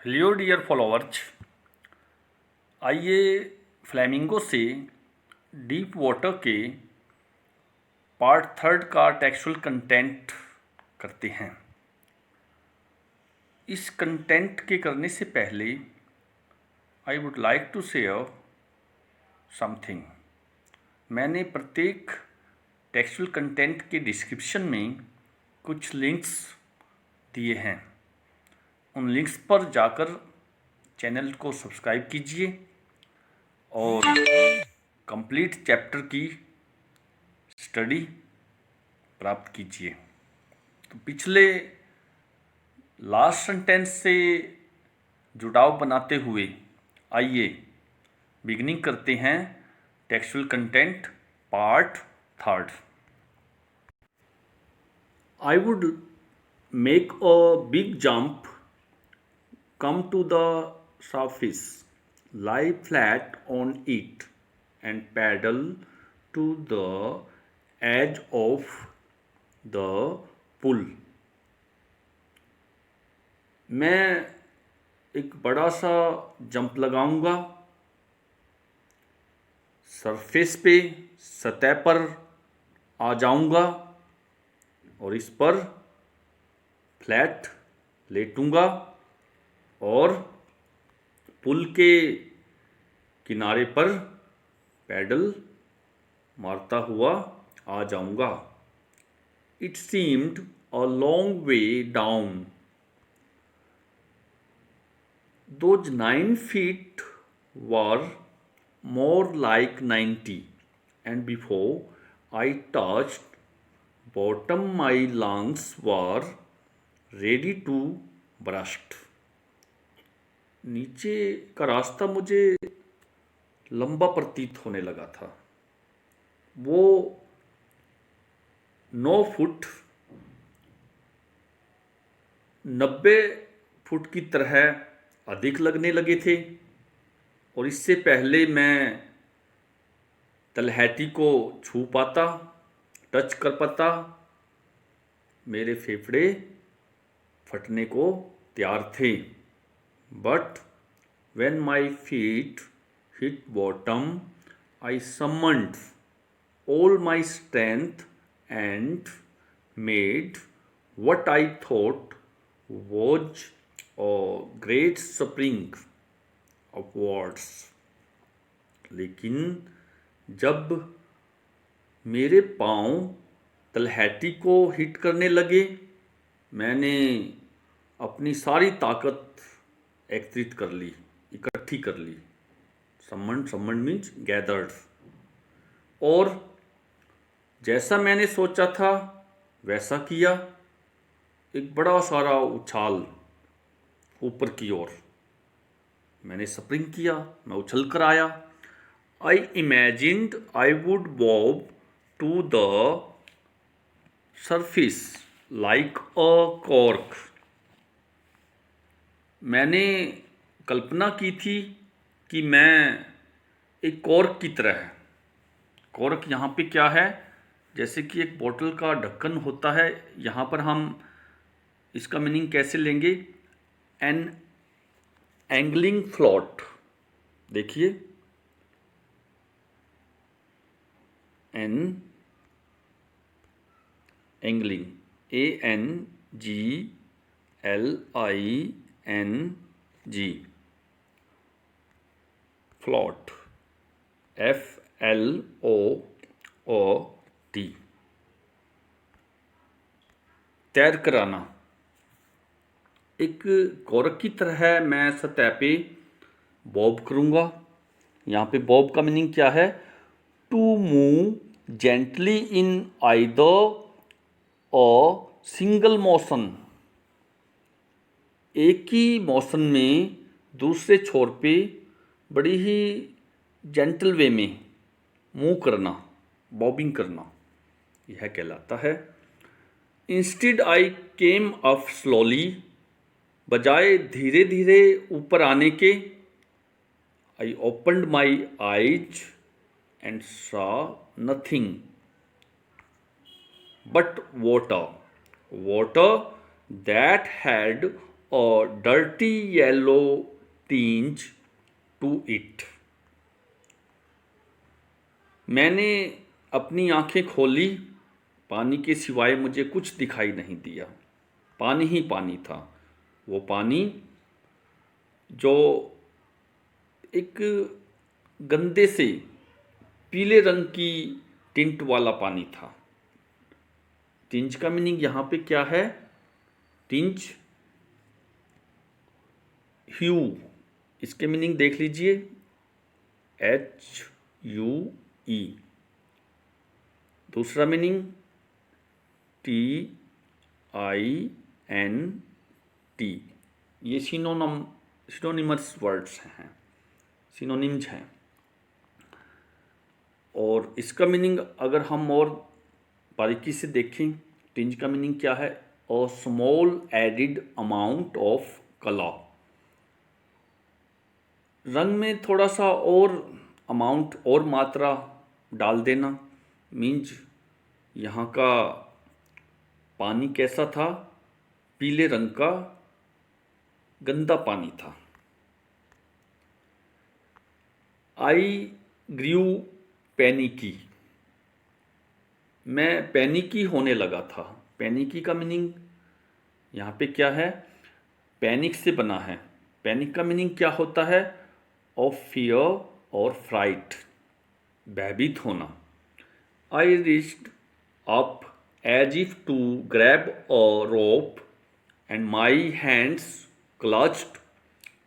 Hello dear followers, आइए Flamingo से deep water के पार्ट थर्ड का टेक्सचुअल कंटेंट करते हैं। इस कंटेंट के करने से पहले I would like to share something. मैंने प्रत्येक टेक्सचुअल कंटेंट के डिस्क्रिप्शन में कुछ लिंक्स दिए हैं। उन लिंक्स पर जाकर चैनल को सब्सक्राइब कीजिए और कंप्लीट चैप्टर की स्टडी प्राप्त कीजिए। तो पिछले लास्ट सेंटेंस से जुड़ाव बनाते हुए आइए बिगिनिंग करते हैं textual content part third. I would make a big jump, come to the surface, lie flat on it, and paddle to the edge of the pool. मैं एक बड़ा सा जंप लगाऊंगा, सरफेस पे सतह पर आ जाऊंगा और इस पर फ्लैट लेटूंगा और पुल के किनारे पर पैडल मारता हुआ आ जाऊंगा। It seemed a long way down. Those 9 feet were more like 90, and before I touched bottom, my lungs were ready to burst. नीचे का रास्ता मुझे लंबा प्रतीत होने लगा था। वो 9 फुट 90 फुट की तरह अधिक लगने लगे थे और इससे पहले मैं तलहटी को छू पाता, टच कर पाता, मेरे फेफड़े फटने को तैयार थे। But when my feet hit bottom, I summoned all my strength and made what I thought was a great spring upwards. लेकिन जब मेरे पाँव तलहटी को हिट करने लगे, मैंने अपनी सारी ताकत एकत्रित कर ली, इकट्ठी कर ली। Summoned means gathered. और जैसा मैंने सोचा था वैसा किया। एक बड़ा सारा उछाल ऊपर की ओर मैंने स्प्रिंग किया, मैं उछल कर आया। I imagined I would bob to the surface like a cork. मैंने कल्पना की थी कि मैं एक कॉर्क की तरह। कॉर्क यहाँ पे क्या है? जैसे कि एक बोतल का ढक्कन होता है, यहाँ पर हम इसका मीनिंग कैसे लेंगे? An angling float. देखिए, an angling, ANGLING, float, FLOOT, तैर कर आना। एक कॉर्क की तरह मैं सतह पे बॉब करूँगा। यहाँ पे बॉब का मीनिंग क्या है? To move gently in either a single motion. एक ही मोशन में दूसरे छोर पे बड़ी ही जेंटल वे में मूव करना, बॉबिंग करना, यह कहलाता है। Instead I came up slowly, बजाय धीरे धीरे ऊपर आने के, I opened my eyes and saw nothing but water that had dirty yellow tinge to it. मैंने अपनी आंखें खोली, पानी के सिवाय मुझे कुछ दिखाई नहीं दिया, पानी ही पानी था। वो पानी जो एक गंदे से पीले रंग की टिंट वाला पानी था। टिंज का मीनिंग यहाँ पे क्या है? टिंज, ह्यू, इसके मीनिंग देख लीजिए, HUE। दूसरा मीनिंग TINT। ये सिनोनिमस वर्ड्स हैं, सिनोनिम्स हैं। और इसका मीनिंग अगर हम और बारीकी से देखें, टिंज का मीनिंग क्या है? A small added amount of colour, रंग में थोड़ा सा और अमाउंट और मात्रा डाल देना। मीन्स यहाँ का पानी कैसा था? पीले रंग का गंदा पानी था। आई ग्रीव पैनिकी, मैं पैनिकी होने लगा था। पैनिकी का मीनिंग यहाँ पे क्या है? पैनिक से बना है। पैनिक का मीनिंग क्या होता है? ऑफ फियर और फ्राइट, भयभीत होना। I reached up as if to grab a rope and my hands clutched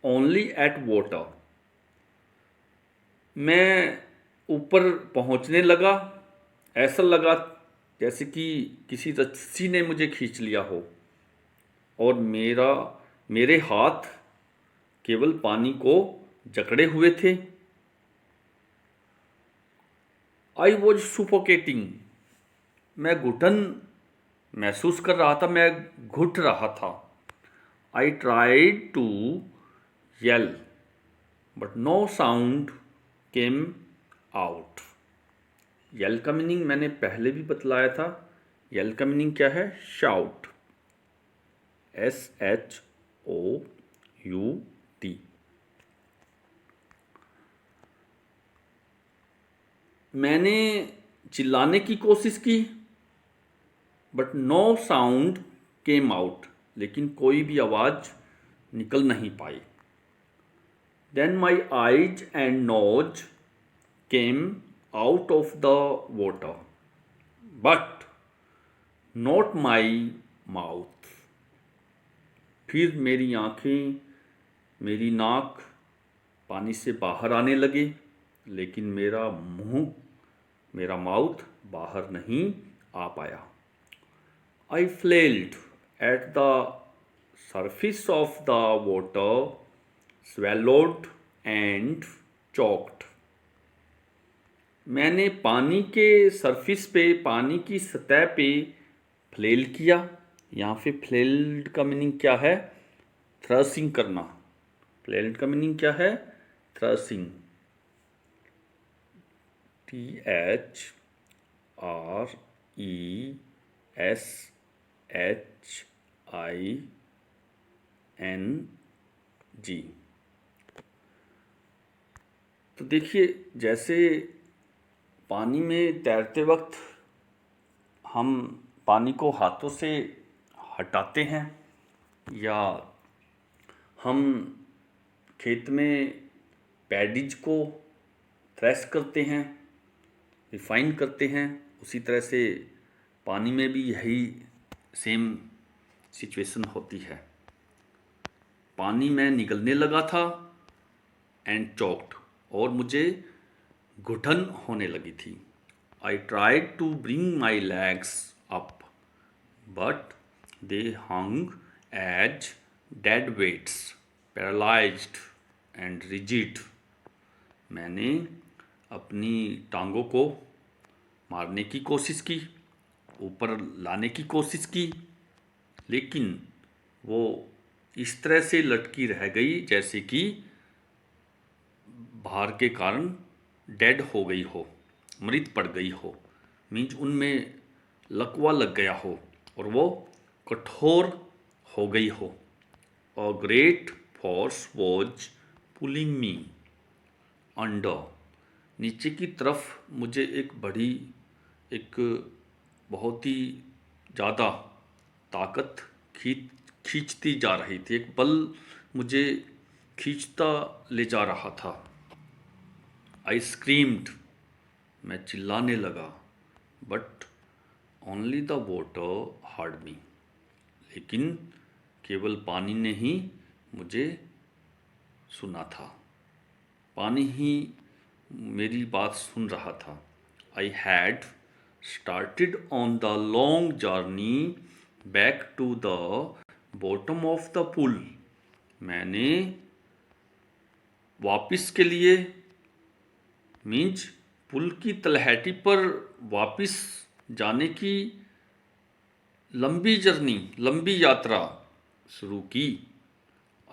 only at water. मैं ऊपर पहुंचने लगा, ऐसा लगा जैसे कि किसी रस्सी ने मुझे खींच लिया हो और मेरे हाथ केवल पानी को जकड़े हुए थे। आई वॉज सुफोकेटिंग, मैं घुटन महसूस कर रहा था, मैं घुट रहा था। I tried to yell but no sound came out. Yell का मीनिंग मैंने पहले भी बतलाया था। येल का मीनिंग क्या है? Shout, SHOUT। मैंने चिल्लाने की कोशिश की, but no sound came out, लेकिन कोई भी आवाज़ निकल नहीं पाई। Then my eyes and nose came out of the water but not my mouth. फिर मेरी आँखें, मेरी नाक पानी से बाहर आने लगे, लेकिन मेरा मुंह, मेरा माउथ बाहर नहीं आ पाया। I flailed at the surface of the water, swallowed and choked। मैंने पानी के सरफेस पे, पानी की सतह पे फ्लेल किया। यहाँ पे फ्लेल्ड का मीनिंग क्या है? थ्रसिंग करना। फ्लेल्ड का मीनिंग क्या है? थ्रसिंग, THRESHING। तो देखिए, जैसे पानी में तैरते वक्त हम पानी को हाथों से हटाते हैं, या हम खेत में पैडीज को थ्रेश करते हैं, रिफाइन करते हैं, उसी तरह से पानी में भी यही सेम सिचुएशन होती है। पानी में निगलने लगा था एंड चोक्ड, और मुझे घुटन होने लगी थी। I tried to bring my legs up but they hung as dead weights, paralysed and rigid. मैंने अपनी टांगों को मारने की कोशिश की, ऊपर लाने की कोशिश की, लेकिन वो इस तरह से लटकी रह गई जैसे कि भार के कारण डेड हो गई हो, मृत पड़ गई हो। मीन्स उनमें लकवा लग गया हो और वो कठोर हो गई हो। A great force was pulling me under. नीचे की तरफ मुझे एक बहुत ही ज़्यादा ताकत खींचती जा रही थी, एक बल मुझे खींचता ले जा रहा था। आई स्क्रीम्ड, मैं चिल्लाने लगा, but only the water heard me, लेकिन केवल पानी ने ही मुझे सुना था, पानी ही मेरी बात सुन रहा था। I had started on the long journey back to the bottom of the pool. मैंने वापिस के लिए मीन्स पुल की तलहटी पर वापिस जाने की लंबी यात्रा शुरू की।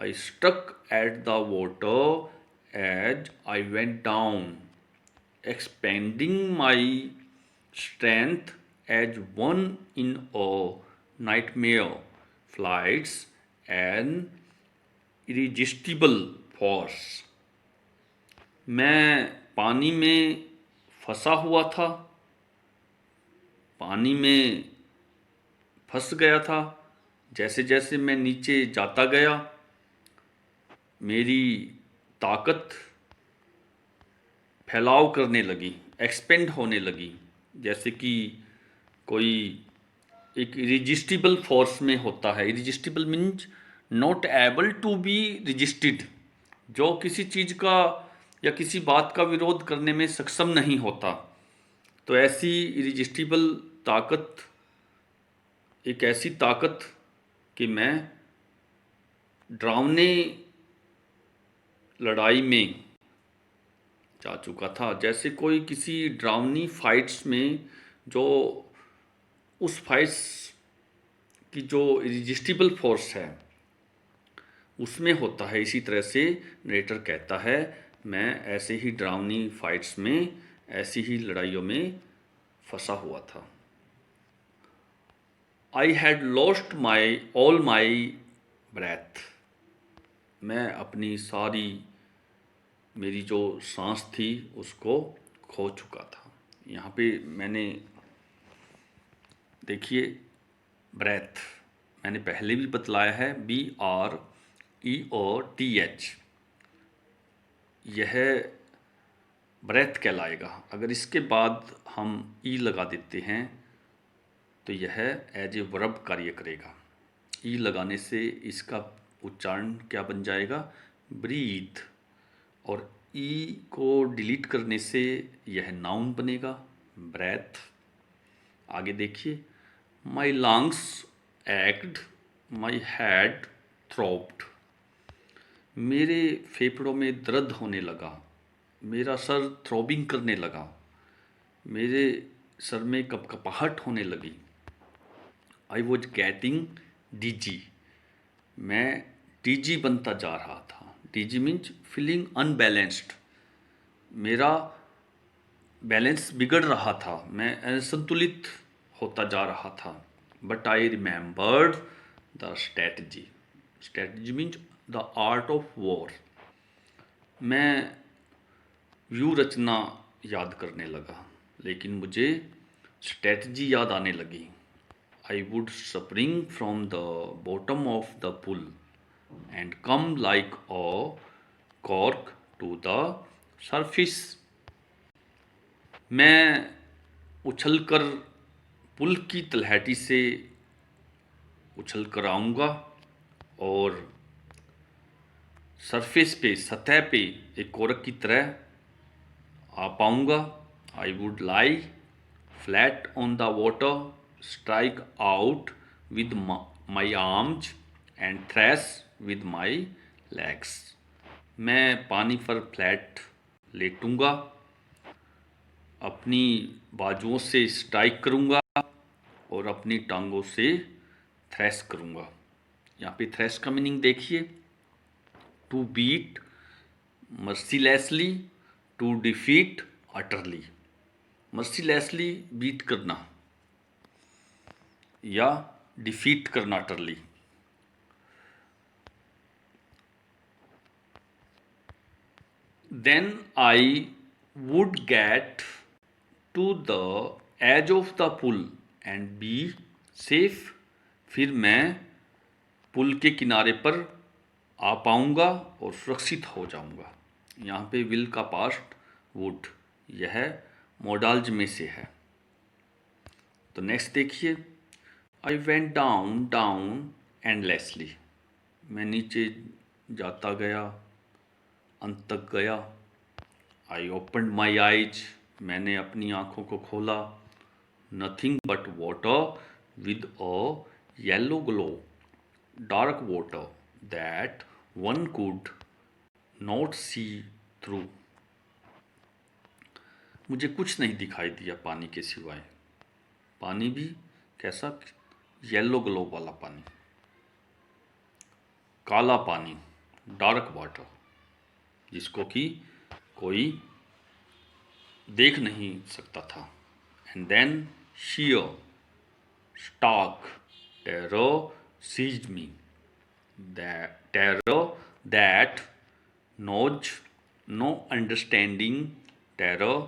I stuck at the water as I went down, expanding my strength as one in a nightmare flights an irresistible force। मैं पानी में फंसा हुआ था, पानी में फंस गया था। जैसे जैसे मैं नीचे जाता गया, मेरी ताकत फैलाव करने लगी, एक्सपेंड होने लगी, जैसे कि कोई एक इरिजिस्टिबल फोर्स में होता है। Irresistible means not able to be resisted, जो किसी चीज़ का या किसी बात का विरोध करने में सक्षम नहीं होता। तो ऐसी इरिजिस्टिबल ताकत, एक ऐसी ताकत कि मैं डरावनी लड़ाई में जा चुका था। जैसे कोई किसी डरावनी फाइट्स में, जो उस फाइट्स की जो इरिजिस्टिबल फोर्स है उसमें होता है। इसी तरह से नरेटर कहता है, मैं ऐसे ही डरावनी फाइट्स में, ऐसी ही लड़ाइयों में फंसा हुआ था। I had lost all my breath, मैं अपनी सारी, मेरी जो सांस थी उसको खो चुका था। यहाँ पे मैंने देखिए ब्रेथ मैंने पहले भी बतलाया है, BREATH, यह ब्रेथ कहलाएगा। अगर इसके बाद हम ई लगा देते हैं तो यह एज ए वर्ब कार्य करेगा। ई लगाने से इसका उच्चारण क्या बन जाएगा, ब्रीथ, और ई को डिलीट करने से यह नाउन बनेगा, ब्रेथ। आगे देखिए, my lungs ached, my head throbbed, मेरे फेफड़ों में दर्द होने लगा, मेरा सर थ्रॉबिंग करने लगा, मेरे सर में कपकपाहट होने लगी। आई वॉज गेटिंग डीजी, मैं डीजी बनता जा रहा था। डीजी मीन्स फीलिंग अनबैलेंस्ड, मेरा बैलेंस बिगड़ रहा था, मैं असंतुलित होता जा रहा था। But I remembered the strategy, strategy means the art of war, मैं व्यू रचना याद करने लगा, लेकिन मुझे स्ट्रैटेजी याद आने लगी। I would spring from the bottom of the pool and come like a cork to the surface, मैं उछलकर पुल की तलहटी से उछल कर आऊँगा और सरफेस पे, सतह पे एक कोरक की तरह आ पाऊँगा। I would lie flat on the water, strike out with my arms and trash with my legs, मैं पानी पर फ्लैट लेटूँगा, अपनी बाजुओं से स्ट्राइक करूँगा और अपनी टांगों से थ्रैश करूँगा। यहाँ पे थ्रैश का मीनिंग देखिए, to beat mercilessly, to defeat utterly, mercilessly beat करना या डिफीट करना utterly. then I would get to the edge of the pool and be safe. फिर मैं पुल के किनारे पर आ पाऊंगा और सुरक्षित हो जाऊंगा। यहाँ पे विल का पास्ट वुड, यह मोडाल्ज में से है। तो नेक्स्ट देखिए, आई वेंट डाउन डाउन एंडलेसली, मैं नीचे जाता गया, अंत तक गया। आई ओपन माई आइज, मैंने अपनी आंखों को खोला। Nothing but water with a yellow glow, dark water that one could not see through, मुझे कुछ नहीं दिखाई दिया पानी के सिवाय। पानी भी कैसा? येलो ग्लो वाला पानी, काला पानी, डार्क वाटर, जिसको कि कोई देख नहीं सकता था। And then sheer stark terror seized me, terror that knows no understanding, terror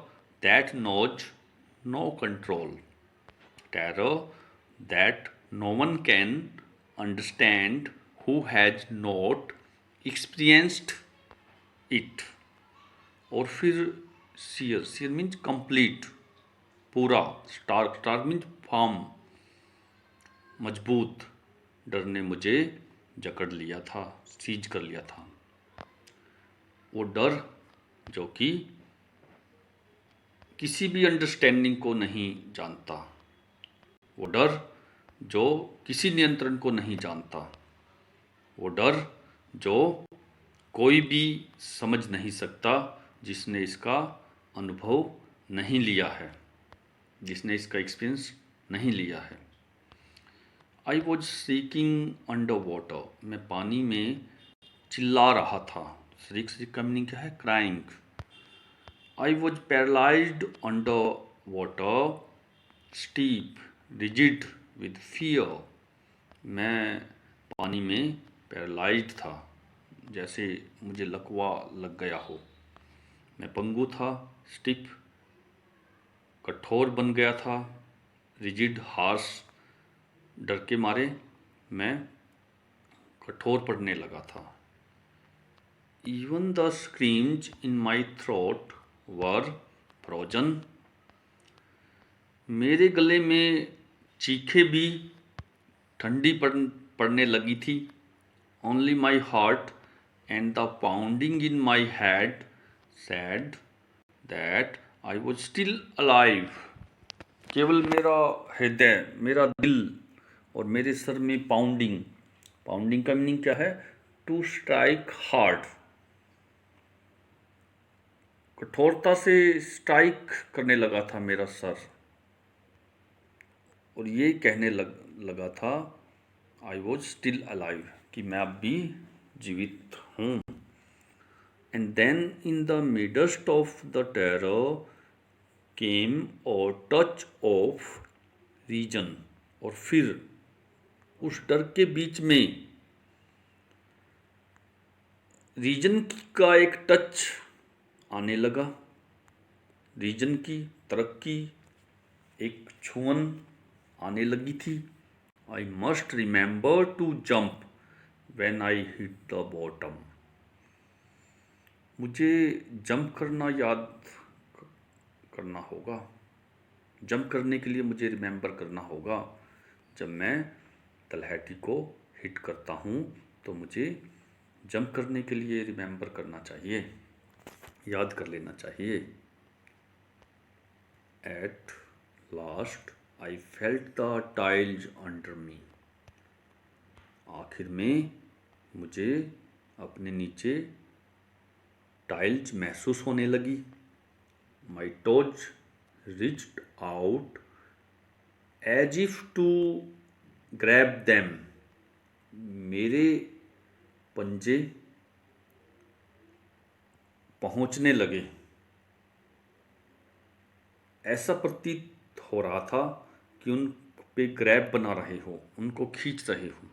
that knows no control, terror that no one can understand who has not experienced it। और फिर सियर, सियर मीन्स कंप्लीट, पूरा। Stark, stark means firm, मजबूत। डर ने मुझे जकड़ लिया था, सीज कर लिया था। वो डर जो कि किसी भी अंडरस्टैंडिंग को नहीं जानता, वो डर जो किसी नियंत्रण को नहीं जानता, वो डर जो कोई भी समझ नहीं सकता, जिसने इसका अनुभव नहीं लिया है, जिसने इसका एक्सपीरियंस नहीं लिया है। I was seeking under water, मैं पानी में चिल्ला रहा था। श्रीक श्रीक का मीनिंग क्या है? Crying. I was paralysed under water, steep rigid with fear, मैं पानी में पैरालाइज्ड था, जैसे मुझे लकवा लग गया हो। मैं पंगु था, स्टिफ कठोर बन गया था, रिजिड हार्श डर के मारे मैं कठोर पड़ने लगा था। Even the screams in my throat were frozen, मेरे गले में चीखें भी ठंडी पड़ने लगी थी। Only my heart and the pounding in my head sad that I was still alive, केवल मेरा हृदय, मेरा दिल और मेरे सर में पाउंडिंग, पाउंडिंग का मीनिंग क्या है? टू स्ट्राइक हार्ड, कठोरता से स्ट्राइक करने लगा था मेरा सर, और ये कहने लगा था आई वॉज स्टिल अलाइव, कि मैं अब भी जीवित हूँ। And then in the midst of the terror came और टच ऑफ रीजन, और फिर उस डर के बीच में रीजन का एक टच आने लगा। रीजन की तरक्की, एक छुअन आने लगी थी। I must remember to jump when I hit the bottom, मुझे जंप करना याद करना होगा। जंप करने के लिए मुझे रिमेंबर करना होगा, जब मैं तलहटी को हिट करता हूँ तो मुझे जंप करने के लिए रिमेंबर करना चाहिए, याद कर लेना चाहिए। At last I felt the tiles under me, आखिर में मुझे अपने नीचे टाइल्स महसूस होने लगी। My toes reached out as if to grab them, मेरे पंजे पहुंचने लगे, ऐसा प्रतीत हो रहा था कि उन पे ग्रैब बना रहे हो, उनको खींच रहे हो,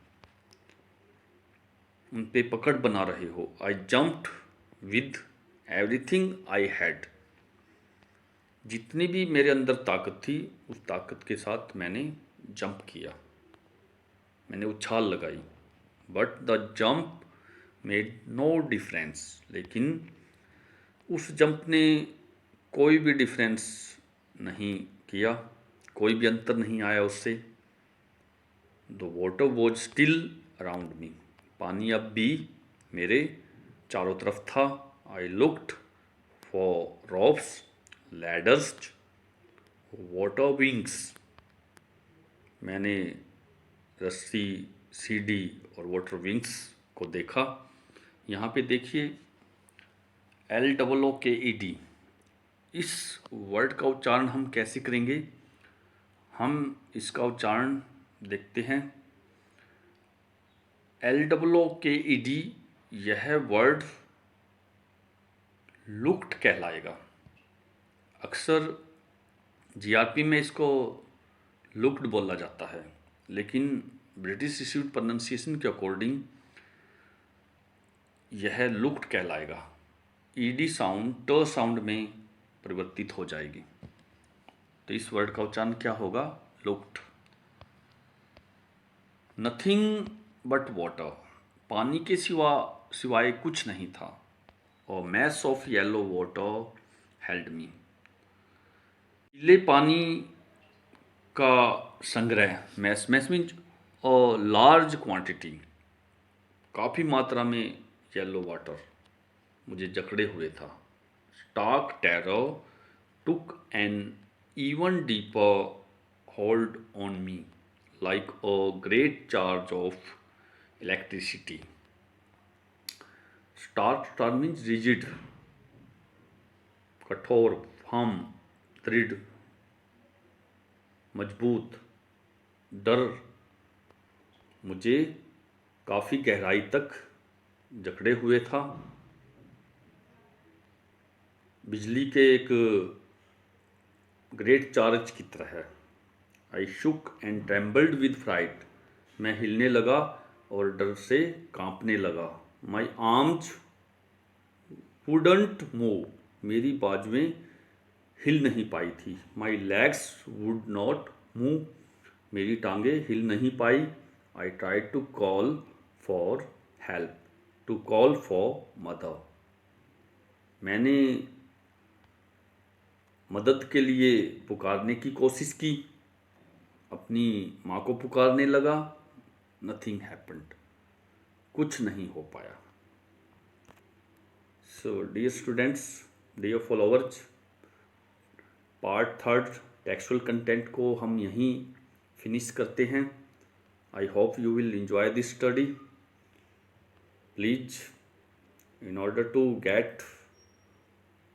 उन पे पकड़ बना रहे हो। I jumped with everything I had, जितनी भी मेरे अंदर ताकत थी उस ताकत के साथ मैंने जंप किया, मैंने उछाल लगाई। But the jump made no difference, लेकिन उस जंप ने कोई भी डिफरेंस नहीं किया, कोई भी अंतर नहीं आया उससे। The water was still around me, पानी अब भी मेरे चारों तरफ था। I looked for ropes, ladders, water wings, मैंने रस्सी, सीढ़ी और वाटर विंग्स को देखा। यहाँ पे देखिए LOOKED, इस वर्ड का उच्चारण हम कैसे करेंगे, हम इसका उच्चारण देखते हैं। LOOKED, यह वर्ड लुक्ड कहलाएगा। अक्सर GRP में इसको लुक्ड बोला जाता है, लेकिन ब्रिटिश इंस्टीट्यूट प्रोनाउंसिएशन के अकॉर्डिंग यह लुक्ड कहलाएगा। ED साउंड ट साउंड में परिवर्तित हो जाएगी, तो इस वर्ड का उच्चारण क्या होगा, लुक्ड। नथिंग बट वाटर, पानी के सिवाय कुछ नहीं था। और mass of yellow water held मी, पीले पानी का संग्रह, मैस मीन्स लार्ज क्वांटिटी, काफ़ी मात्रा में येलो वाटर मुझे जकड़े हुए था। Stark terror took an even deeper hold on me like a great charge of electricity. Stark means rigid, कठोर, फर्म, दृढ़, मजबूत। डर मुझे काफ़ी गहराई तक जकड़े हुए था, बिजली के एक ग्रेट चार्ज की तरह। आई शुक एंड ट्रेम्बल्ड विद फ्राइट, मैं हिलने लगा और डर से कांपने लगा। माई आर्म्स वुडंट मूव, मेरी बाजुएं हिल नहीं पाई थी। My legs would not move, मेरी टांगें हिल नहीं पाई। I tried to call for help, to call for mother, मैंने मदद के लिए पुकारने की कोशिश की, अपनी माँ को पुकारने लगा। नथिंग हैपेंड, कुछ नहीं हो पाया। So dear students, dear followers, part 3 textual content को हम यहीं फिनिश करते हैं। I hope you will enjoy this study. Please, in order to get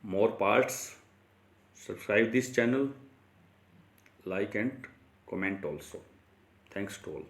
more parts, subscribe this channel, like and comment also. Thanks to all.